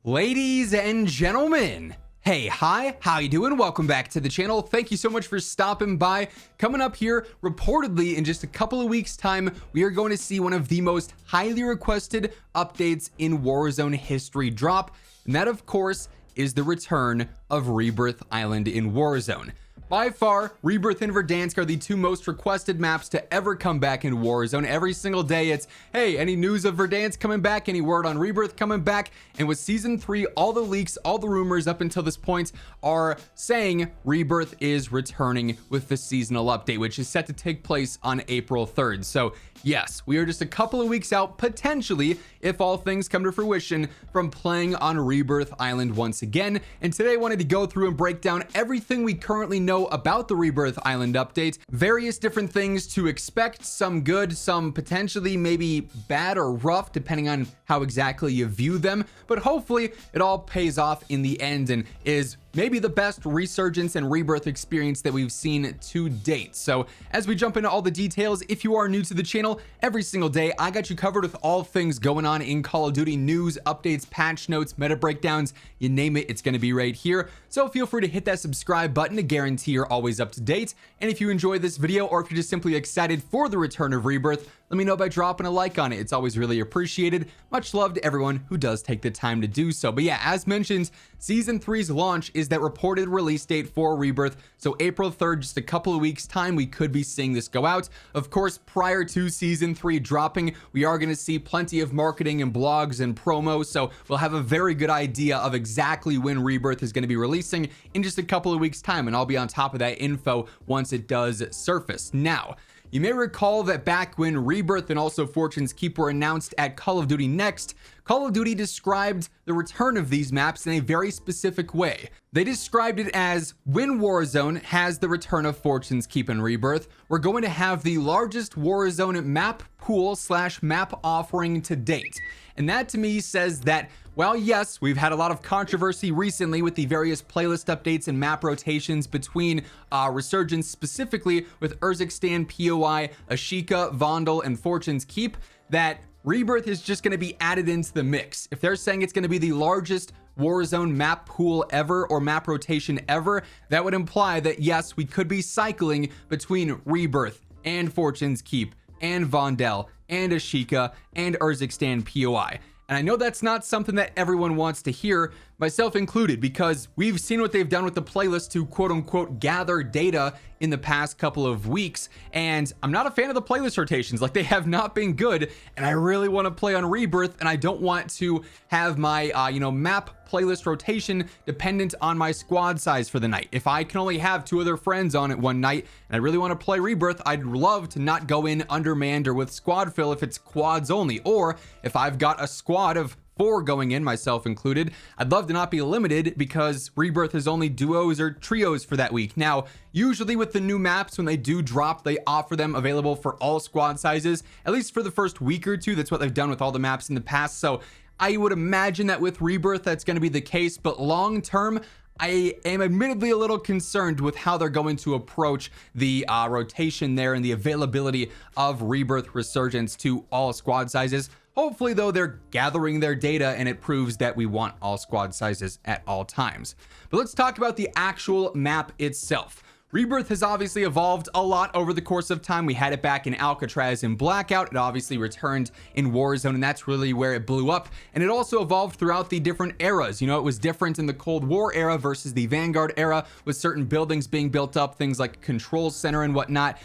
Ladies and gentlemen, hey, hi, how you doing? Welcome back to the channel. Thank you so much for stopping by. Coming up here, reportedly in just a couple of weeks time, we are going to see one of the most highly requested updates in Warzone history drop, and that of course is the return of Rebirth Island in Warzone. By far, Rebirth and Verdansk are the two most requested maps to ever come back in Warzone. Every single day it's, hey, any news of Verdansk coming back? Any word on Rebirth coming back? And with Season 3, all the leaks, all the rumors up until this point are saying Rebirth is returning with the seasonal update, which is set to take place on April 3rd. So yes, we are just a couple of weeks out, potentially, if all things come to fruition, from playing on Rebirth Island once again. And today I wanted to go through and break down everything we currently know about the Rebirth Island update, various different things to expect, some good, some potentially maybe bad or rough, depending on how exactly you view them. But hopefully it all pays off in the end and is maybe the best Resurgence and Rebirth experience that we've seen to date. So as we jump into all the details, if you are new to the channel, every single day I got you covered with all things going on in Call of Duty: news, updates, patch notes, meta breakdowns, you name it, it's going to be right here. So feel free to hit that subscribe button to guarantee you're always up to date. And if you enjoyed this video, or if you're just simply excited for the return of Rebirth, let me know by dropping a like on it. It's always really appreciated. Much love to everyone who does take the time to do so. But yeah, as mentioned, Season 3's launch is that reported release date for Rebirth. So April 3rd, just a couple of weeks time, we could be seeing this go out. Of course, prior to Season 3 dropping, we are going to see plenty of marketing and blogs and promos. So we'll have a very good idea of exactly when Rebirth is going to be releasing in just a couple of weeks time. And I'll be on top of that info once it does surface. Now, you may recall that back when Rebirth and also Fortune's Keep were announced at Call of Duty Next, Call of Duty described the return of these maps in a very specific way. They described it as, when Warzone has the return of Fortune's Keep and Rebirth, we're going to have the largest Warzone map pool / map offering to date. And that to me says that, well, yes, we've had a lot of controversy recently with the various playlist updates and map rotations between Resurgence, specifically with Resurgence, POI, Ashika, Vondel, and Fortune's Keep, that Rebirth is just going to be added into the mix. If they're saying it's going to be the largest Warzone map pool ever, or map rotation ever, that would imply that yes, we could be cycling between Rebirth and Fortune's Keep and Vondel and Ashika and Resurgence POI. And I know that's not something that everyone wants to hear, myself included, because we've seen what they've done with the playlist to quote unquote gather data in the past couple of weeks. And I'm not a fan of the playlist rotations. Like, they have not been good. And I really want to play on Rebirth, and I don't want to have my, map playlist rotation dependent on my squad size for the night. If I can only have 2 other friends on it one night and I really want to play Rebirth, I'd love to not go in undermanned or with squad fill if it's quads only. Or if I've got a squad of 4 going in, myself included, I'd love to not be limited because Rebirth is only duos or trios for that week. Now, usually with the new maps, when they do drop, they offer them available for all squad sizes, at least for the first week or two. That's what they've done with all the maps in the past. So I would imagine that with Rebirth, that's going to be the case. But long term, I am admittedly a little concerned with how they're going to approach the rotation there and the availability of Rebirth Resurgence to all squad sizes. Hopefully, though, they're gathering their data and it proves that we want all squad sizes at all times. But let's talk about the actual map itself. Rebirth has obviously evolved a lot over the course of time. We had it back in Alcatraz and Blackout. It obviously returned in Warzone, and that's really where it blew up. And it also evolved throughout the different eras. You know, it was different in the Cold War era versus the Vanguard era, with certain buildings being built up, things like Control Center and whatnot,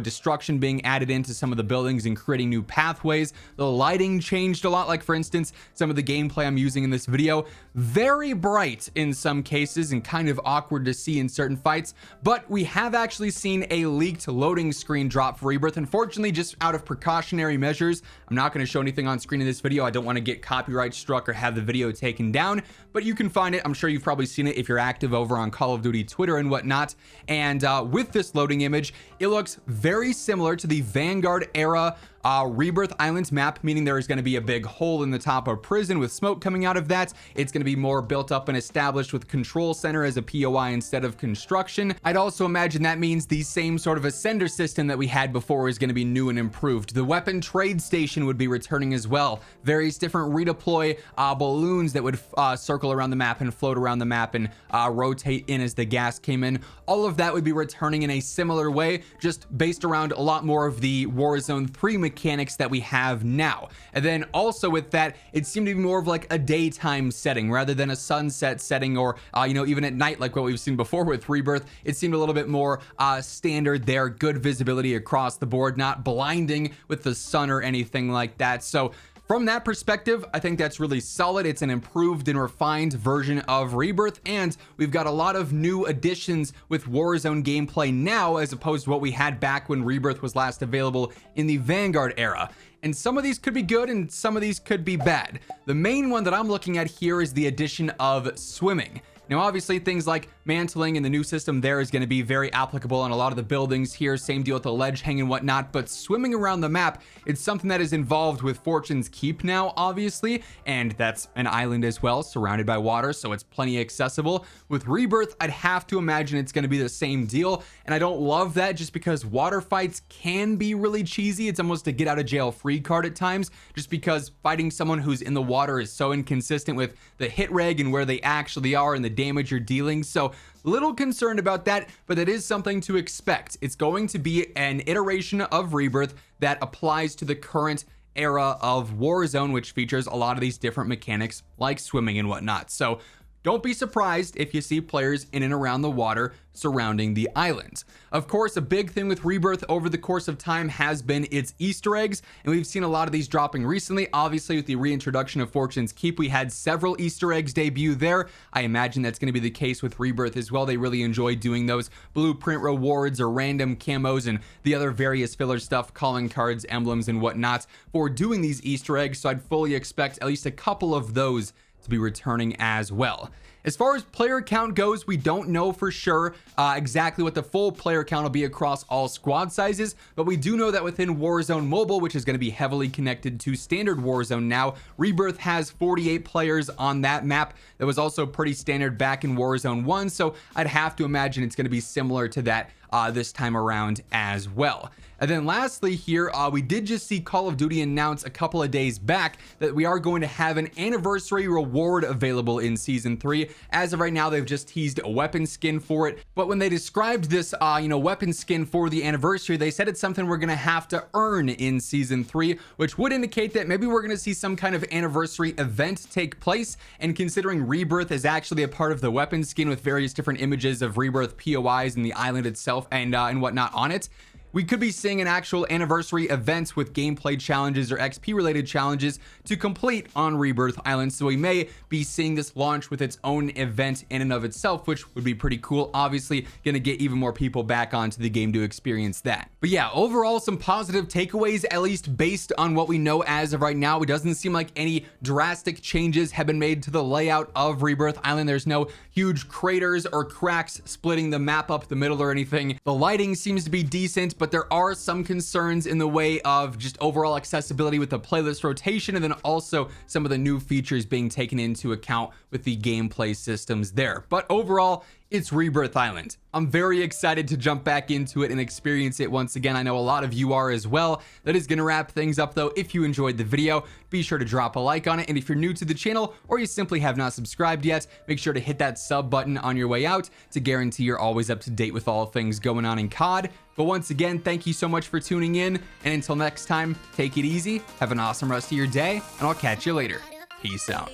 destruction being added into some of the buildings and creating new pathways. The lighting changed a lot, like for instance, some of the gameplay I'm using in this video, very bright in some cases and kind of awkward to see in certain fights, but we have actually seen a leaked loading screen drop for Rebirth. Unfortunately, just out of precautionary measures, I'm not going to show anything on screen in this video. I don't want to get copyright struck or have the video taken down, but you can find it. I'm sure you've probably seen it if you're active over on Call of Duty Twitter and whatnot. And with this loading image, it looks very similar to the Vanguard era Rebirth Island map, meaning there is going to be a big hole in the top of prison with smoke coming out of that. It's going to be more built up and established with control center as a POI instead of construction. I'd also imagine that means the same sort of ascender system that we had before is going to be new and improved. The weapon trade station would be returning as well. Various different redeploy balloons that would circle around the map and float around the map and rotate in as the gas came in. All of that would be returning in a similar way, just based around a lot more of the Warzone 3 mechanics that we have now. And then also with that, it seemed to be more of like a daytime setting rather than a sunset setting, or you know, even at night like what we've seen before with Rebirth. It seemed a little bit more standard there, good visibility across the board, not blinding with the sun or anything like that. So from that perspective, I think that's really solid. It's an improved and refined version of Rebirth, and we've got a lot of new additions with Warzone gameplay now as opposed to what we had back when Rebirth was last available in the Vanguard era. And some of these could be good and some of these could be bad. The main one that I'm looking at here is the addition of swimming. Now, obviously, things like mantling and the new system there is going to be very applicable on a lot of the buildings here. Same deal with the ledge hang and whatnot. But swimming around the map, it's something that is involved with Fortune's Keep now, obviously. And that's an island as well, surrounded by water, so it's plenty accessible. With Rebirth, I'd have to imagine it's going to be the same deal. And I don't love that just because water fights can be really cheesy. It's almost a get out of jail free card at times, just because fighting someone who's in the water is so inconsistent with the hit reg and where they actually are and the damage you're dealing. So little concerned about that, but that is something to expect. It's going to be an iteration of Rebirth that applies to the current era of Warzone, which features a lot of these different mechanics like swimming and whatnot. So don't be surprised if you see players in and around the water surrounding the islands. Of course, a big thing with Rebirth over the course of time has been its Easter eggs, and we've seen a lot of these dropping recently. Obviously, with the reintroduction of Fortune's Keep, we had several Easter eggs debut there. I imagine that's going to be the case with Rebirth as well. They really enjoy doing those blueprint rewards or random camos and the other various filler stuff, calling cards, emblems, and whatnot for doing these Easter eggs, so I'd fully expect at least a couple of those to be returning as well. As far as player count goes, we don't know for sure exactly what the full player count will be across all squad sizes, but we do know that within Warzone Mobile, which is going to be heavily connected to standard Warzone now, Rebirth has 48 players on that map. That was also pretty standard back in Warzone 1, so I'd have to imagine it's going to be similar to that this time around as well. And then lastly here, we did just see Call of Duty announce a couple of days back that we are going to have an anniversary reward available in Season 3. As of right now, they've just teased a weapon skin for it. But when they described this, weapon skin for the anniversary, they said it's something we're going to have to earn in Season 3, which would indicate that maybe we're going to see some kind of anniversary event take place. And considering Rebirth is actually a part of the weapon skin with various different images of Rebirth POIs and the island itself and whatnot on it, we could be seeing an actual anniversary event with gameplay challenges or XP related challenges to complete on Rebirth Island. So we may be seeing this launch with its own event in and of itself, which would be pretty cool. Obviously going to get even more people back onto the game to experience that. But yeah, overall some positive takeaways, at least based on what we know as of right now. It doesn't seem like any drastic changes have been made to the layout of Rebirth Island. There's no huge craters or cracks splitting the map up the middle or anything. The lighting seems to be decent, but there are some concerns in the way of just overall accessibility with the playlist rotation, and then also some of the new features being taken into account with the gameplay systems there. But overall, it's Rebirth Island. I'm very excited to jump back into it and experience it once again. I know a lot of you are as well. That is going to wrap things up though. If you enjoyed the video, be sure to drop a like on it. And if you're new to the channel or you simply have not subscribed yet, make sure to hit that sub button on your way out to guarantee you're always up to date with all things going on in COD. But once again, thank you so much for tuning in. And until next time, take it easy, have an awesome rest of your day, and I'll catch you later. Peace out.